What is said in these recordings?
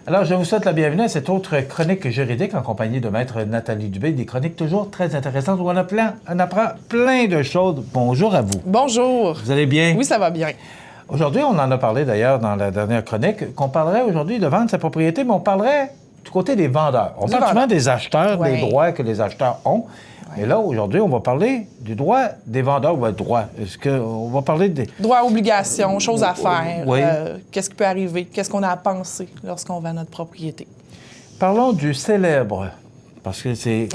Alors, je vous souhaite la bienvenue à cette autre chronique juridique en compagnie de Maître Nathalie Dubé. Des chroniques toujours très intéressantes où on apprend plein de choses. Bonjour à vous. Bonjour. Vous allez bien? Oui, ça va bien. Aujourd'hui, on en a parlé d'ailleurs dans la dernière chronique, qu'on parlerait aujourd'hui de vendre sa propriété, mais on parlerait du côté des vendeurs. On parle souvent des acheteurs, des droits que les acheteurs ont. Mais là, aujourd'hui, on va parler du droit des vendeurs. Est-ce qu'on va parler des... Droit, obligations, choses à faire. Oui. Qu'est-ce qui peut arriver? Qu'est-ce qu'on a à penser lorsqu'on vend notre propriété? Parlons du célèbre, parce que c'est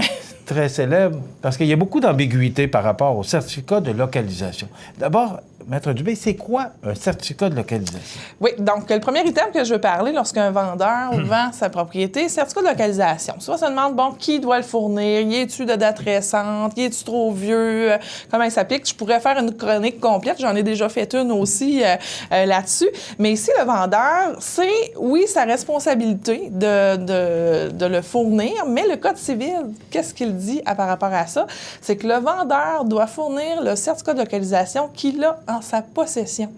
très célèbre, parce qu'il y a beaucoup d'ambiguïté par rapport au certificat de localisation. D'abord, Maître Dubé, c'est quoi un certificat de localisation? Oui, donc le premier item que je veux parler lorsqu'un vendeur vend sa propriété, certificat de localisation. Souvent, on se demande, bon, qui doit le fournir? Y est-tu de date récente? Y est-tu trop vieux? Comment il s'applique? Je pourrais faire une chronique complète. J'en ai déjà fait une aussi là-dessus. Mais ici, le vendeur, c'est, oui, sa responsabilité de le fournir, mais le Code civil, qu'est-ce qu'il dit par rapport à ça? C'est que le vendeur doit fournir le certificat de localisation qu'il a en sa possession.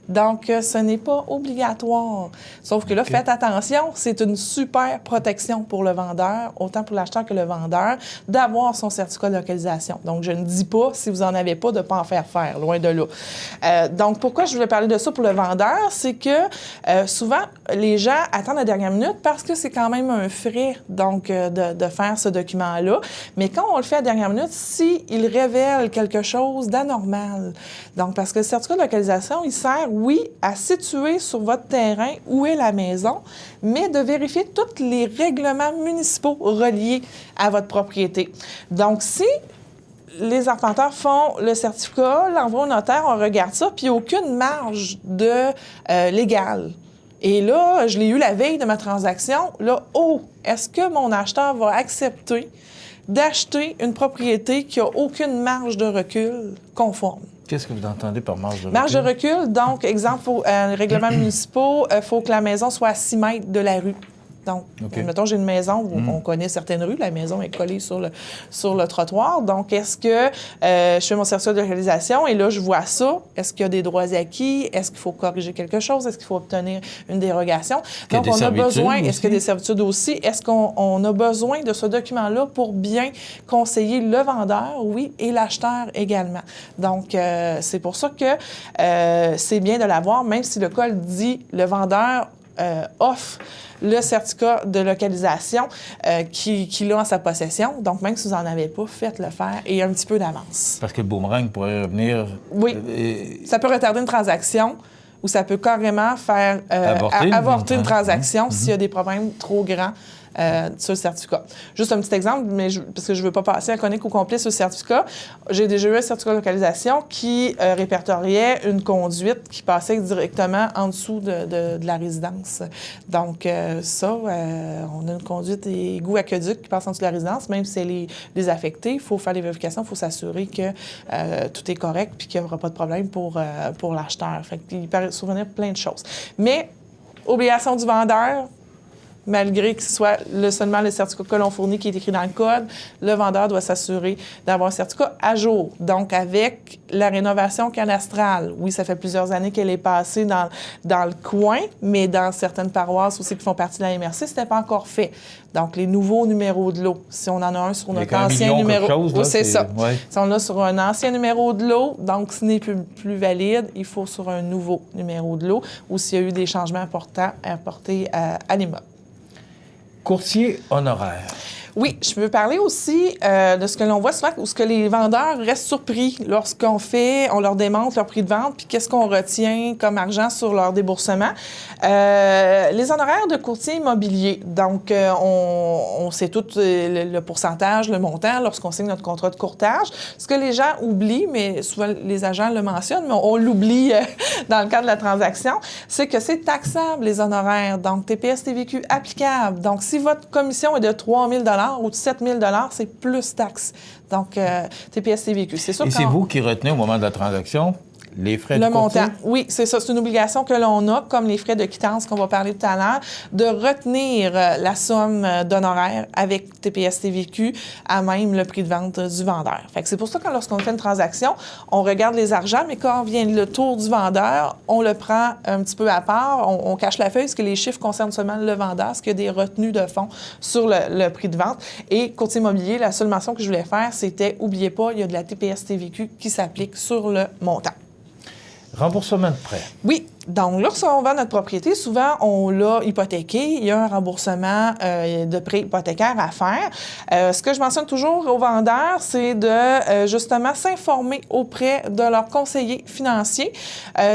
Donc, ce n'est pas obligatoire. Sauf que là, faites attention, c'est une super protection pour le vendeur, autant pour l'acheteur que le vendeur, d'avoir son certificat de localisation. Donc, je ne dis pas, si vous n'en avez pas, de ne pas en faire faire, loin de là. Donc, pourquoi je voulais parler de ça pour le vendeur? C'est que souvent, les gens attendent la dernière minute parce que c'est quand même un frais, donc, de faire ce document-là. Mais quand on le fait à la dernière minute, s'il révèle quelque chose d'anormal, donc, parce que le certificat de localisation, il sert, oui, à situer sur votre terrain où est la maison, mais de vérifier tous les règlements municipaux reliés à votre propriété. Donc, si les arpenteurs font le certificat, l'envoient au notaire, on regarde ça, puis aucune marge de légale. Et là, je l'ai eu la veille de ma transaction. Là, est-ce que mon acheteur va accepter d'acheter une propriété qui n'a aucune marge de recul conforme? Qu'est-ce que vous entendez par marge de recul? Marge de recul, donc, exemple, règlements municipaux, il faut que la maison soit à 6 mètres de la rue. Donc, mettons, j'ai une maison où on connaît certaines rues, la maison est collée sur le trottoir. Donc, est-ce que je fais mon certificat de localisation et là, je vois ça? Est-ce qu'il y a des droits acquis? Est-ce qu'il faut corriger quelque chose? Est-ce qu'il faut obtenir une dérogation? Donc, on a besoin... Est-ce qu'il y a des servitudes aussi? Est-ce qu'on a besoin de ce document-là pour bien conseiller le vendeur? Oui, et l'acheteur également. Donc, c'est pour ça que c'est bien de l'avoir, même si le code dit le vendeur offre le certificat de localisation qu'il a en sa possession. Donc, même si vous n'en avez pas, faites-le faire et un petit peu d'avance. Parce que le boomerang pourrait revenir... Oui. Ça peut retarder une transaction ou ça peut carrément faire avorter une transaction s'il y a des problèmes trop grands sur le certificat. Juste un petit exemple, parce que je ne veux pas passer la chronique au complet sur le certificat. J'ai déjà eu un certificat de localisation qui répertoriait une conduite qui passait directement en dessous de la résidence. Donc, on a une conduite égout aqueduc qui passe en dessous de la résidence, même si elle est désaffectée. Il faut faire les vérifications, il faut s'assurer que tout est correct puis qu'il n'y aura pas de problème pour l'acheteur. Fait qu'il peut survenir plein de choses. Mais, obligation du vendeur, malgré que ce soit seulement le certificat que l'on fournit qui est écrit dans le code, le vendeur doit s'assurer d'avoir un certificat à jour. Donc, avec la rénovation cadastrale, oui, ça fait plusieurs années qu'elle est passée dans le coin, mais dans certaines paroisses aussi qui font partie de la MRC, ce n'était pas encore fait. Donc, les nouveaux numéros de lot, si on en a un sur notre ancien numéro... c'est ça. Ouais. Si on l'a sur un ancien numéro de lot, donc ce n'est plus valide, il faut sur un nouveau numéro de lot ou s'il y a eu des changements importants apportés à l'immeuble. Courtier honoraire. Oui, je veux parler aussi de ce que l'on voit souvent, où ce que les vendeurs restent surpris on leur démontre leur prix de vente, puis qu'est-ce qu'on retient comme argent sur leur déboursement. Les honoraires de courtier immobilier, donc on sait tout le pourcentage, le montant lorsqu'on signe notre contrat de courtage. Ce que les gens oublient, mais souvent les agents le mentionnent, mais on l'oublie dans le cadre de la transaction, c'est que c'est taxable, les honoraires. Donc, TPS, TVQ applicable. Donc, si votre commission est de 3 000 ou de 7 000 c'est plus taxe. Donc, TPS, TVQ. C'est sûr. Et c'est vous qui retenez au moment de la transaction les frais le du courtier? montant. Oui, c'est ça. C'est une obligation que l'on a, comme les frais de quittance qu'on va parler tout à l'heure, de retenir la somme d'honoraires avec TPS-TVQ à même le prix de vente du vendeur. Fait que c'est pour ça que lorsqu'on fait une transaction, on regarde les argents, mais quand vient le tour du vendeur, on le prend un petit peu à part, on cache la feuille, parce que les chiffres concernent seulement le vendeur, parce qu'il y a des retenues de fonds sur le prix de vente. Et courtier immobilier, la seule mention que je voulais faire, c'était, n'oubliez pas, il y a de la TPS-TVQ qui s'applique sur le montant. Remboursement de prêt. Oui. Donc, lorsqu'on vend notre propriété, souvent, on l'a hypothéqué. Il y a un remboursement de prêt hypothécaire à faire. Ce que je mentionne toujours aux vendeurs, c'est de, justement, s'informer auprès de leur conseiller financier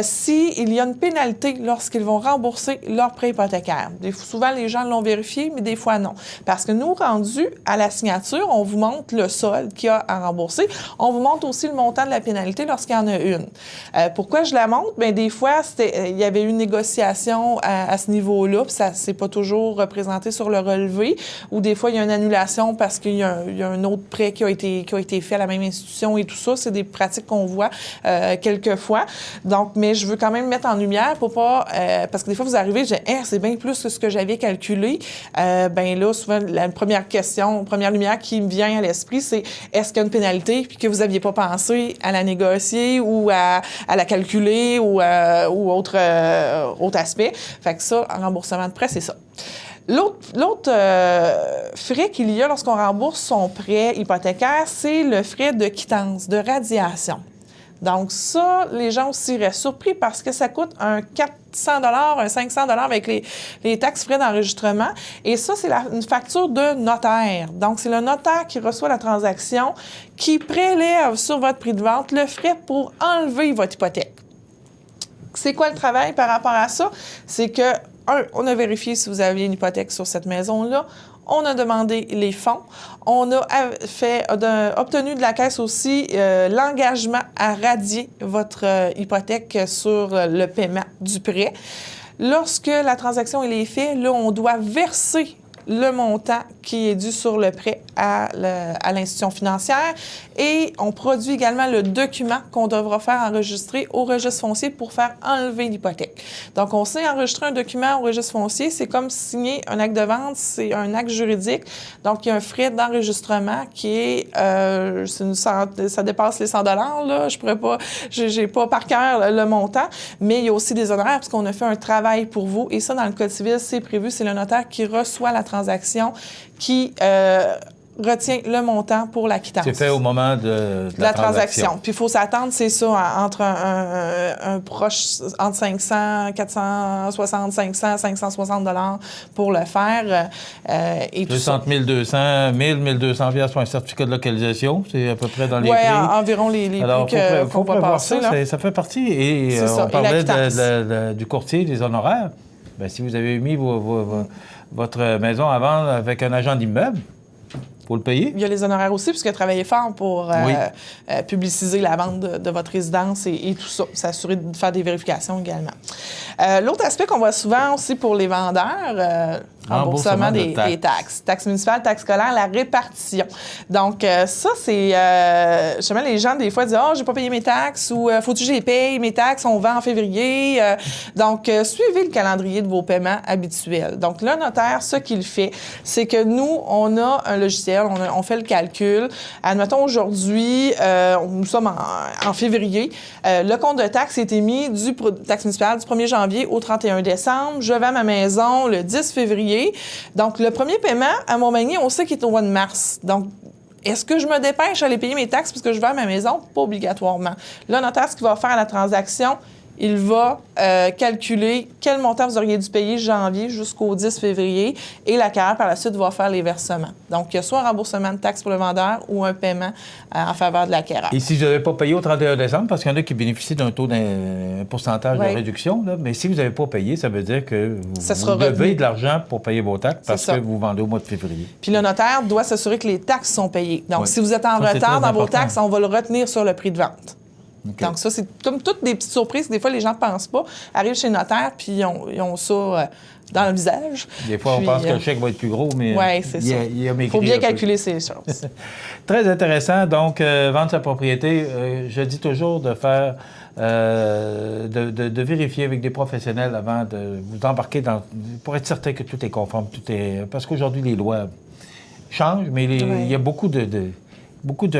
s'il y a une pénalité lorsqu'ils vont rembourser leur prêt hypothécaire. Souvent, les gens l'ont vérifié, mais des fois, non. Parce que nous, rendus à la signature, on vous montre le solde qu'il y a à rembourser. On vous montre aussi le montant de la pénalité lorsqu'il y en a une. Pourquoi je la montre? Bien, des fois, il y avait eu une négociation à ce niveau-là, puis ça ne s'est pas toujours représenté sur le relevé, ou des fois, il y a une annulation parce qu'il y a un autre prêt qui a été fait à la même institution et tout ça. C'est des pratiques qu'on voit quelquefois. Donc, mais je veux quand même mettre en lumière pour pas... parce que des fois, vous arrivez, je dis « c'est bien plus que ce que j'avais calculé. » Bien là, souvent, la première lumière qui me vient à l'esprit, c'est est-ce qu'il y a une pénalité puis que vous n'aviez pas pensé à la négocier ou à la calculer ou autre aspect. Fait que ça, en remboursement de prêt, c'est ça. L'autre frais qu'il y a lorsqu'on rembourse son prêt hypothécaire, c'est le frais de quittance, de radiation. Donc ça, les gens aussi seraient surpris parce que ça coûte un 400 $, un 500 $ avec les taxes frais d'enregistrement. Et ça, c'est une facture de notaire. Donc, c'est le notaire qui reçoit la transaction, qui prélève sur votre prix de vente le frais pour enlever votre hypothèque. C'est quoi le travail par rapport à ça? C'est que, on a vérifié si vous aviez une hypothèque sur cette maison-là. On a demandé les fonds. On a obtenu de la Caisse aussi l'engagement à radier votre hypothèque sur le paiement du prêt. Lorsque la transaction est faite, là, on doit verser le montant qui est dû sur le prêt à l'institution financière et on produit également le document qu'on devra faire enregistrer au registre foncier pour faire enlever l'hypothèque. Donc, on sait enregistrer un document au registre foncier, c'est comme signer un acte de vente, c'est un acte juridique. Donc, il y a un frais d'enregistrement qui est, ça dépasse les 100 $, là. J'ai pas par cœur le montant, mais il y a aussi des honoraires parce qu'on a fait un travail pour vous et ça, dans le Code civil, c'est prévu, c'est le notaire qui reçoit la transaction qui retient le montant pour la quittance. C'est fait au moment de la transaction. Puis il faut s'attendre, c'est ça, entre un proche, entre 500, 460, 500, 560 $ pour le faire. Et 200 200, 1000, 1200 $ pour un certificat de localisation. C'est à peu près dans les prix. Oui, environ les prix qu'on va passer. Ça fait partie. Et on parlait du courtier, des honoraires. Bien, si vous avez mis votre maison à vendre avec un agent d'immeuble, il faut le payer. Il y a les honoraires aussi, puisqu'il a travaillé fort pour publiciser la vente de votre résidence et tout ça. S'assurer de faire des vérifications également. L'autre aspect qu'on voit souvent aussi pour les vendeurs, remboursement des taxes. Taxes municipales, taxes scolaires, la répartition. Donc, ça, c'est... justement, les gens, des fois, disent « Ah, j'ai pas payé mes taxes » ou « Faut-tu que je les paye? Mes taxes, on vend en février. » Donc, suivez le calendrier de vos paiements habituels. Donc, le notaire, ce qu'il fait, c'est que nous, on a un logiciel, on fait le calcul. Admettons, aujourd'hui, nous sommes en février. Le compte de taxes est émis du taxe municipale du 1er janvier au 31 décembre. Je vends ma maison le 10 février. Donc, le premier paiement à Montmagny, on sait qu'il est au mois de mars. Donc, est-ce que je me dépêche à aller payer mes taxes parce que je vends ma maison? Pas obligatoirement. Le notaire, ce qu'il va faire à la transaction, il va calculer quel montant vous auriez dû payer janvier jusqu'au 10 février et la CAR, par la suite, va faire les versements. Donc, il y a soit un remboursement de taxes pour le vendeur ou un paiement en faveur de la CAR. Et si je n'avais pas payé au 31 décembre, parce qu'il y en a qui bénéficient d'un taux d'un pourcentage de réduction, là, mais si vous n'avez pas payé, ça veut dire que vous devez de l'argent pour payer vos taxes parce que vous vendez au mois de février. Puis le notaire doit s'assurer que les taxes sont payées. Donc, si vous êtes en retard dans vos taxes, on va le retenir sur le prix de vente. Okay. Donc, ça, c'est comme toutes des petites surprises. Des fois, les gens ne pensent pas. Arrivent chez le notaire, puis ils ont ça dans le visage. Des fois, on pense que le chèque va être plus gros, mais il faut bien calculer ces choses. Très intéressant. Donc, vendre sa propriété, je dis toujours de faire de vérifier avec des professionnels avant de vous embarquer pour être certain que tout est conforme, parce qu'aujourd'hui, les lois changent, mais il y a beaucoup de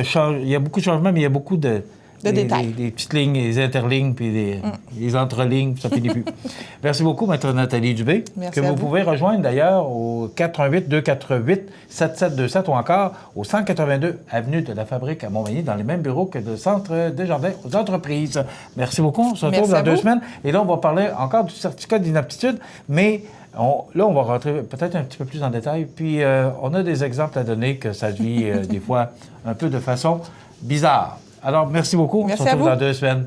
changements, mais il y a beaucoup de détails. Des petites lignes, des interlignes, puis des entrelignes, ça finit plus. Merci beaucoup, Maître Nathalie Dubé. Merci que vous pouvez rejoindre d'ailleurs au 418-248-7727 ou encore au 182 Avenue de la Fabrique à Montmagny, dans les mêmes bureaux que le Centre Desjardins aux entreprises. Merci beaucoup. On se retrouve dans 2 semaines. Et là, on va parler encore du certificat d'inaptitude, mais là, on va rentrer peut-être un petit peu plus en détail. Puis, on a des exemples à donner que ça vit des fois un peu de façon bizarre. Alors, merci beaucoup. Merci on se retrouve dans 2 semaines.